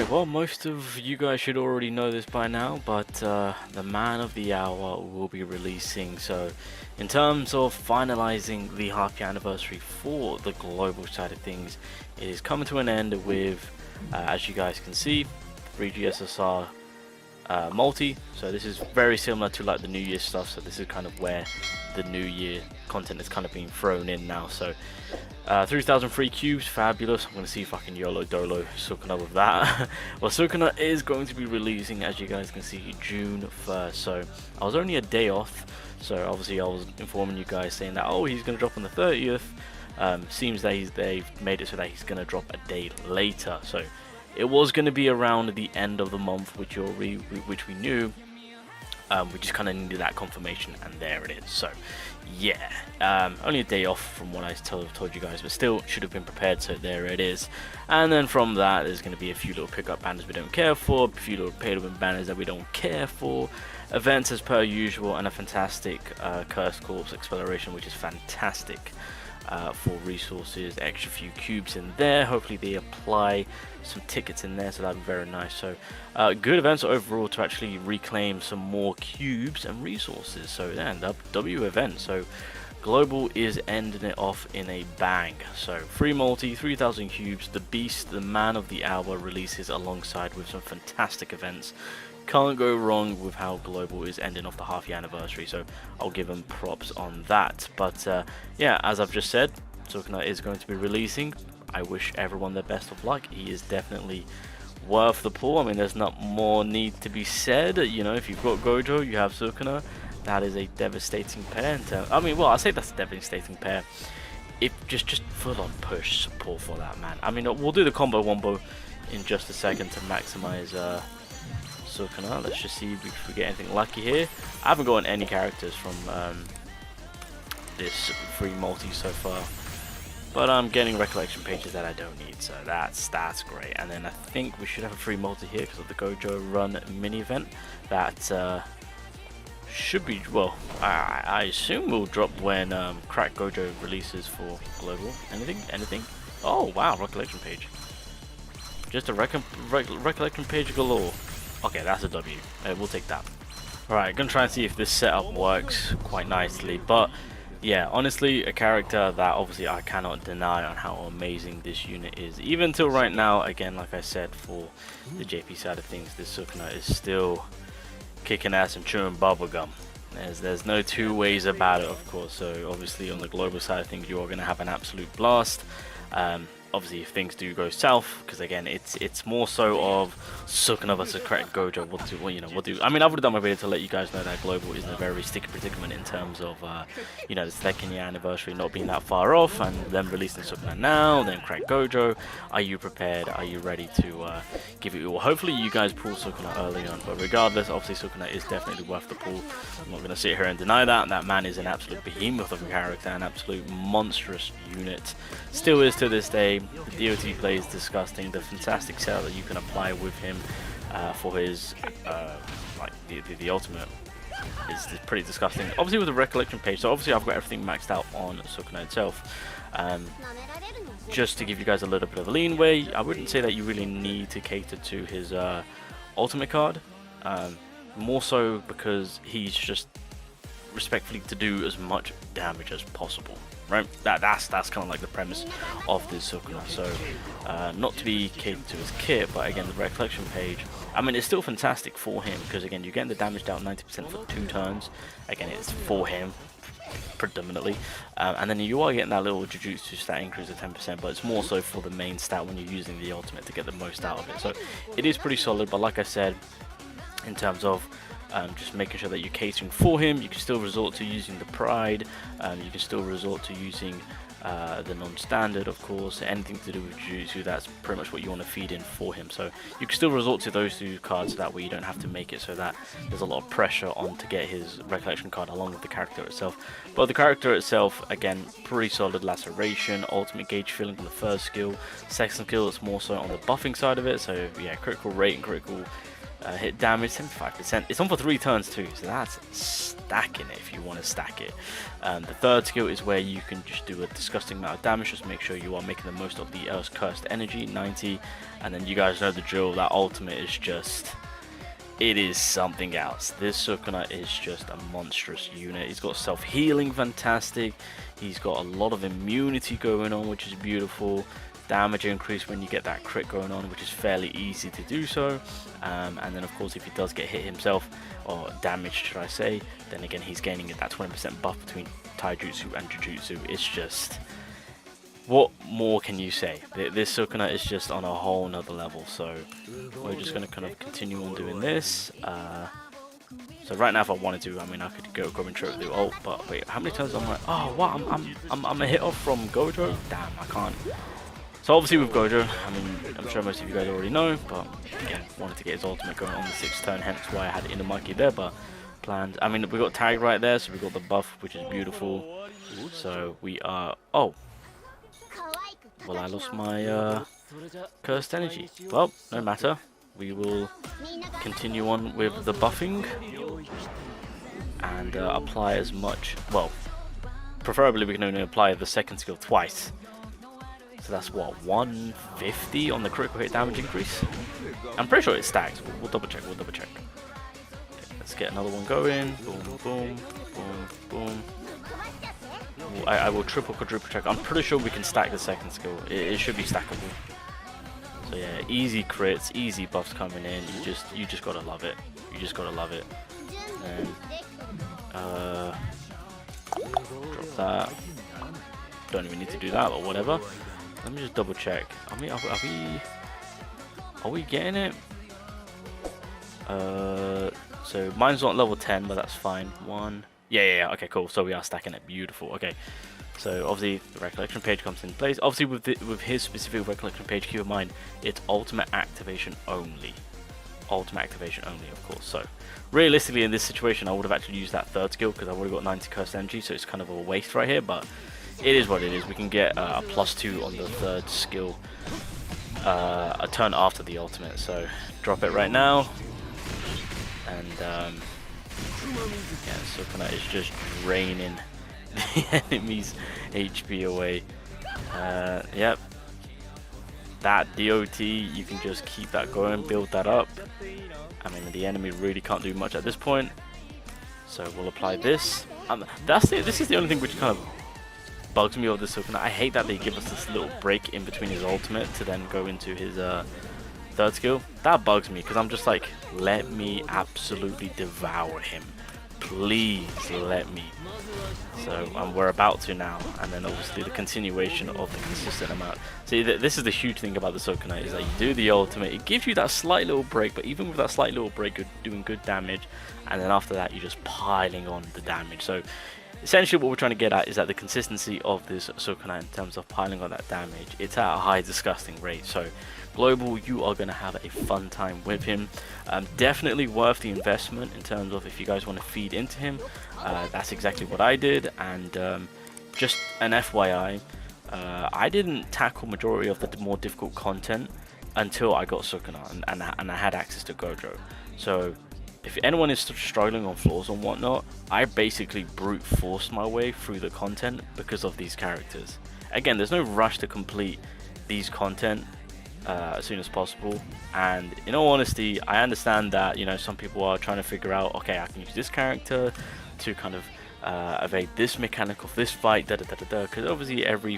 Alright, well, most of you guys should already know this by now, but the Man of the Hour will be releasing. So, in terms of finalizing the half-year anniversary for the global side of things, it is coming to an end with, as you guys can see, 3GSSR multi. So this is very similar to like the New Year stuff. So this is kind of where the New Year content is kind of being thrown in now. So 3,000 free cubes, fabulous. I'm going to see if I can YOLO Dolo Sukuna with that. Well, Sukuna is going to be releasing, as you guys can see, June 1st. So I was only a day off. So obviously I was informing you guys saying that, oh, he's going to drop on the 30th. Seems that they've made it so that he's going to drop a day later. So it was going to be around the end of the month, which we knew. We just kind of needed that confirmation, and there it is. So yeah, only a day off from what I told you guys, but still should have been prepared. So there it is. And then from that, there's going to be a few little pickup banners we don't care for, a few little pay to win banners that we don't care for, events as per usual, and a fantastic Cursed Corpse acceleration, which is fantastic. For resources, extra few cubes in there. Hopefully they apply some tickets in there, so that'd be very nice. So good events overall to actually reclaim some more cubes and resources. So yeah, W event. So global is ending it off in a bang. So free multi, 3,000 cubes, the beast, the Man of the Hour releases alongside with some fantastic events. Can't go wrong with how global is ending off the half-year anniversary, so I'll give them props on that. But yeah, as I've just said, Sukuna is going to be releasing. I wish everyone the best of luck. He is definitely worth the pull. I mean, there's not more need to be said. You know, if you've got Gojo, you have Sukuna. That is a devastating pair. I mean, well, I say that's a devastating pair. If just full-on push support for that, man. I mean, we'll do the combo wombo in just a second to maximize Sukuna. Let's just see if we get anything lucky here. I haven't gotten any characters from this free multi so far, but I'm getting recollection pages that I don't need, so that's great. And then I think we should have a free multi here because of the Gojo Run mini event that should be, well, I assume will drop when Crack Gojo releases for global. Anything? Oh wow, recollection page. Just a recollection page galore. Okay, that's a W. We'll take that. Alright, gonna try and see if this setup works quite nicely. But yeah, honestly, a character that obviously I cannot deny on how amazing this unit is. Even till right now, again, like I said, for the JP side of things, this Sukuna is still kicking ass and chewing bubblegum. There's no two ways about it, of course. So obviously on the global side of things, you are going to have an absolute blast. Obviously, if things do go south, because again, it's more so of Sukuna versus Correct Gojo. What do? I mean, I would have done my video to let you guys know that global is in a very sticky predicament in terms of, you know, the second year anniversary not being that far off, and then releasing Sukuna now, then Correct Gojo. Are you prepared? Are you ready to give it all? Hopefully, you guys pull Sukuna early on, but regardless, obviously Sukuna is definitely worth the pull. I'm not going to sit here and deny that. That man is an absolute behemoth of a character, an absolute monstrous unit. Still is to this day. The DOT play is disgusting. The fantastic setup that you can apply with him for his like the ultimate is pretty disgusting. Obviously with the recollection page, so obviously I've got everything maxed out on Sukuna itself. Just to give you guys a little bit of a leeway, I wouldn't say that you really need to cater to his ultimate card. More so because he's just respectfully to do as much damage as possible. Right, that's kind of like the premise of this Sukuna. So not to be catered to his kit, but again the recollection page, I mean, it's still fantastic for him because again you're getting the damage down 90% for 2 turns. Again, it's for him predominantly, and then you are getting that little Jujutsu stat increase of 10%, but it's more so for the main stat when you're using the ultimate to get the most out of it. So it is pretty solid, but like I said, in terms of just making sure that you're catering for him, you can still resort to using the Pride, you can still resort to using the non-standard, of course, anything to do with Jujutsu. That's pretty much what you want to feed in for him. So you can still resort to those 2 cards, that way you don't have to make it so that there's a lot of pressure on to get his recollection card along with the character itself. But the character itself, again, pretty solid. Laceration, ultimate gauge filling on the first skill, second skill it's more so on the buffing side of it. So yeah, critical rate and critical Hit damage 75%. It's on for 3 turns too, so that's stacking it if you want to stack it. The third skill is where you can just do a disgusting amount of damage. Just make sure you are making the most of the Earth's cursed energy, 90. And then you guys know the drill. That ultimate is just, it is something else. This Sukuna is just a monstrous unit. He's got self-healing, fantastic. He's got a lot of immunity going on, which is beautiful. Damage increase when you get that crit going on, which is fairly easy to do so. And then of course if he does get hit himself, or damaged should I say, then again he's gaining that 20% buff between Taijutsu and Jujutsu. It's just, what more can you say? This Sukuna is just on a whole nother level. So we're just going to kind of continue on doing this. So right now if I wanted to, I mean I could go and try the ult, but wait, how many times I'm like, oh what, I'm a hit off from Gojo? Damn, I can't. So obviously with Gojo, I mean, I'm sure most of you guys already know, but again, wanted to get his ultimate going on the 6th turn, hence why I had Inamaki there, but planned. I mean, we got tag right there, so we got the buff, which is beautiful. So we are, oh, well I lost my cursed energy. Well, no matter. We will continue on with the buffing and apply as much, well, preferably we can only apply the second skill twice. So that's what, 150 on the critical hit damage increase? I'm pretty sure it stacks. We'll double check, Okay, let's get another one going. Boom, boom, boom, boom. I will triple, quadruple check. I'm pretty sure we can stack the second skill. It should be stackable. So yeah, easy crits, easy buffs coming in. You just gotta love it. You just gotta love it. And drop that. Don't even need to do that, but whatever. Let me just double check. I mean, are we getting it? So mine's not level 10, but that's fine. Yeah. Okay, cool. So we are stacking it. Beautiful. Okay. So obviously the recollection page comes in place. Obviously with his specific recollection page, keep in mind it's ultimate activation only. Ultimate activation only, of course. So realistically, in this situation, I would have actually used that third skill because I've already got 90 cursed energy, so it's kind of a waste right here. But it is what it is. We can get a +2 on the third skill a turn after the ultimate. So drop it right now, and yeah, Sukuna is just draining the enemy's HP away. Yep, that DOT, you can just keep that going, build that up. I mean, the enemy really can't do much at this point, so we'll apply this. That's it. This is the only thing which kind of bugs me of this Sukuna. I hate that they give us this little break in between his ultimate to then go into his third skill. That bugs me because I'm just like, let me absolutely devour him. Please let me. So we're about to now, and then obviously the continuation of the consistent amount. See, this is the huge thing about the Sukuna, is that you do the ultimate, it gives you that slight little break, but even with that slight little break, you're doing good damage, and then after that, you're just piling on the damage. So essentially what we're trying to get at is that the consistency of this Sukuna in terms of piling on that damage, it's at a high disgusting rate. So global, you are going to have a fun time with him. Definitely worth the investment in terms of if you guys want to feed into him. That's exactly what I did. And just an FYI, I didn't tackle majority of the more difficult content until I got Sukuna and I had access to Gojo. So if anyone is struggling on floors and whatnot, I basically brute forced my way through the content because of these characters. Again, there's no rush to complete these content as soon as possible, and in all honesty, I understand that, you know, some people are trying to figure out, okay, I can use this character to kind of evade this mechanic of this fight, because obviously every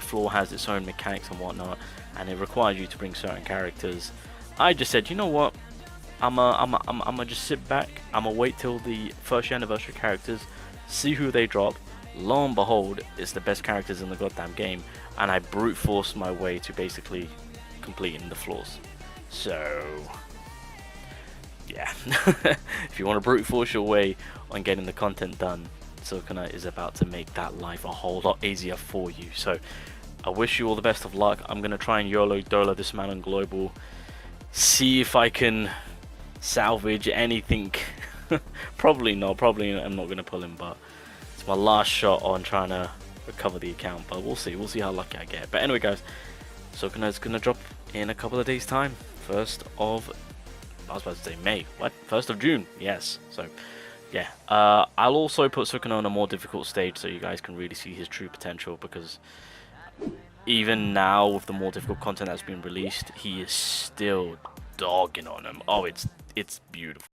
floor has its own mechanics and whatnot, and it requires you to bring certain characters. I just said, you know what, I'm just sit back, I'm gonna wait till the first year anniversary characters, see who they drop. Lo and behold, it's the best characters in the goddamn game, and I brute forced my way to basically completing the floors. So yeah, if you want to brute force your way on getting the content done, Sukuna is about to make that life a whole lot easier for you. So I wish you all the best of luck. I'm gonna try and YOLO Dolo this man on global, see if I can salvage anything. Probably not, I'm not gonna pull him, but it's my last shot on trying to recover the account, but we'll see how lucky I get. But anyway guys, Sukuna is gonna drop in a couple of days time, 1st of I was about to say May. What? 1st of June. Yes. So, yeah. I'll also put Sukuna on a more difficult stage so you guys can really see his true potential, because even now with the more difficult content that's been released, he is still dogging on him. Oh, it's beautiful.